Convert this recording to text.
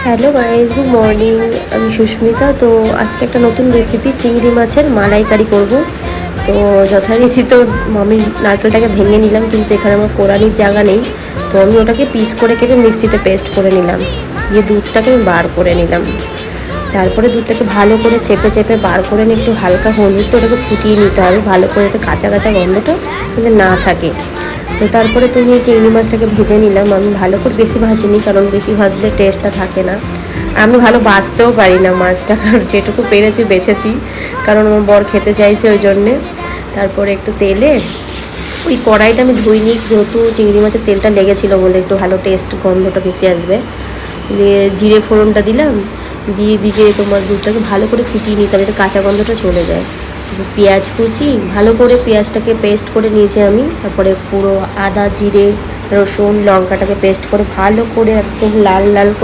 Hello guys, good morning. আমি সুস্মিতা। তো আজকে একটা নতুন রেসিপি চিংড়ি মাছের মালাইকারি করব। তো যথারীতি তো আমি নারকেলটাকে ভেঙে নিলাম, কিন্তু এখানে আমার কোরানির জায়গা নেই। তো আমি ওটাকে পিস করে কেটে মিক্সিতে পেস্ট করে নিলাম, দিয়ে দুধটাকে আমি বার করে নিলাম। তারপরে দুধটাকে ভালো করে চেপে চেপে বার করে নিয়ে একটু হালকা হলুদ তো ওটাকে ফুটিয়ে নিতে হবে ভালো করে, যাতে কাঁচা কাঁচা গন্ধটা যাতে না থাকে। তো তারপরে তুমি চিংড়ি মাছটাকে ভেজে নিলাম। আমি ভালো করে বেশি ভাজিনি, কারণ বেশি ভাজলে টেস্টটা থাকে না। আমি ভালো বাছতেও পারি না মাছটা, কারণ যেটুকু পেরেছি বেছেছি, কারণ আমার বর খেতে চাইছে ওই জন্যে। তারপরে একটু তেলে ওই কড়াইটা আমি ধুইনি, যেহেতু চিংড়ি মাছের তেলটা লেগেছিলো বলে একটু ভালো টেস্ট গন্ধটা বেশি আসবে। দিয়ে জিরে ফোড়নটা দিলাম, দিয়ে দিকে তোমার দুধটাকে ভালো করে ফুটিয়ে নিতে হবে, এটা কাঁচা গন্ধটা চলে যায়। পেঁয়াজ কুচি ভালো করে পেঁয়াজটাকে পেস্ট করে নিয়েছি আমি। তারপরে পুরো আদা জিরে রসুন লঙ্কাটাকে পেস্ট করে ভালো করে একদম লাল লাল